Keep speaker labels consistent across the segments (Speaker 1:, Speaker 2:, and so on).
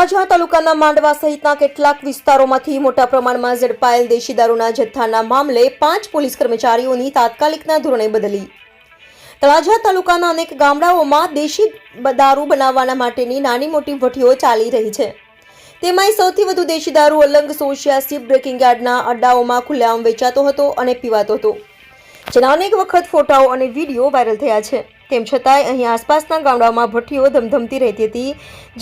Speaker 1: તળાજા તાલુકાના માંડવા સહિતના કેટલાક વિસ્તારોમાંથી મોટા પ્રમાણમાં ઝડપાયેલ દેશી દારૂના જથ્થાના મામલે 5 પોલીસ કર્મચારીઓની તાત્કાલિકના ધોરણે બદલી। તળાજા તાલુકાના અનેક ગામડાઓમાં દેશી દારૂ બનાવવા માટેની નાની મોટી ભઠ્ઠીઓ ચાલી રહી છે। તેમાંય સૌથી વધુ દેશી દારૂ અલંગ સોશિયાસી બ્રેકિંગ યાર્ડના અડ્ડાઓમાં ખુલ્લેઆમ વેચાતો હતો અને પીવાતો હતો, જેના અનેક વખત ફોટાઓ અને વિડીયો વાયરલ થયા છે। તેમ છતાંય અહીં આસપાસના ગામડાઓમાં ભઠ્ઠીઓ ધમધમતી રહેતી હતી,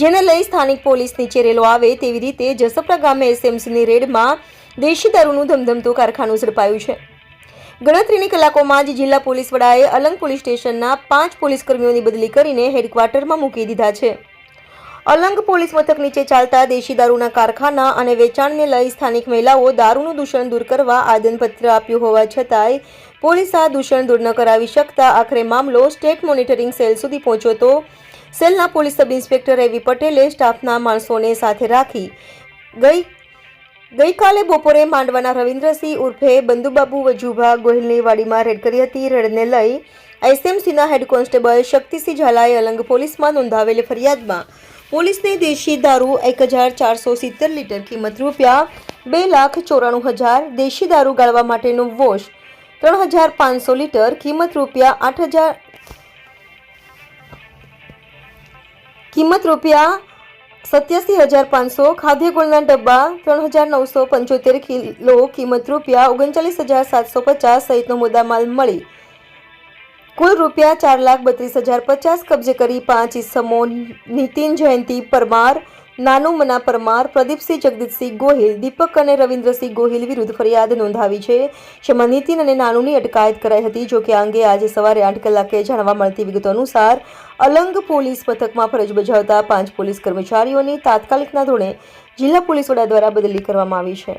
Speaker 1: જેને લઈ સ્થાનિક પોલીસ નીચે રેલો આવે તેવી રીતે જસપરા ગામે એસએમસીની રેડમાં દેશી દારૂનું ધમધમતું કારખાનું ઝડપાયું છે। ગણતરીની કલાકોમાં જ જિલ્લા પોલીસ વડાએ અલંગ પોલીસ સ્ટેશનના 5 પોલીસ કર્મીઓની બદલી કરીને હેડક્વાર્ટરમાં મૂકી દીધા છે। અલંગ પોલીસ મથક નીચે ચાલતા દેશી દારૂના કારખાના અને વેચાણને લઈ સ્થાનિક મહિલાઓ દારૂનું દૂષણ દૂર કરવા આવેદનપત્ર આપ્યું હોવા છતાંય પોલીસ આ દૂષણ દૂર ન કરાવી શકતા આખરે મામલો સ્ટેટ મોનિટરિંગ સેલ સુધી પહોંચ્યો તો સેલના પોલીસ સબ ઇન્સ્પેક્ટર એવી પટેલે સ્ટાફના માણસોને સાથે રાખી ગઈકાલે બપોરે માંડવાના રવિન્દ્રસિંહ ઉર્ફે બંધુબાબુ વજુભા ગોહિલની વાડીમાં રેડ કરી હતી। રેડને લઈ એસએમસીના હેડ કોન્સ્ટેબલ શક્તિસિંહ ઝાલાએ અલંગ પોલીસમાં નોંધાવેલી ફરિયાદમાં પોલીસને દેશી દારૂ 1470 લીટર કિંમત ₹2,94,000, દેશી દારૂ ગાળવા માટેનો વોશ 3,500 લીટર કિંમત ₹87,500, ખાદ્ય ગોળના ડબ્બા 3,975 કિલો કિંમત ₹39,750 સહિતનો મુદ્દામાલ મળી કુલ ₹4,32,050 કબજે કરી 5 ઇસમો નીતિન જયંતિ પરમાર, નાનુ મના પરમાર, પ્રદીપસિંહ જગદીશસિંહ ગોહિલ, દીપક અને રવિન્દ્રસિંહ ગોહિલ વિરુદ્ધ ફરિયાદ નોંધાવી છે, જેમાં નીતિન અને નાનુની અટકાયત કરાઈ હતી। જો કે આ અંગે આજે સવારે 8 કલાકે જાણવા મળતી વિગતો અનુસાર અલંગ પોલીસ મથકમાં ફરજ બજાવતા 5 પોલીસ કર્મચારીઓની તાત્કાલિકના ધોરણે જિલ્લા પોલીસ વડા દ્વારા બદલી કરવામાં આવી છે।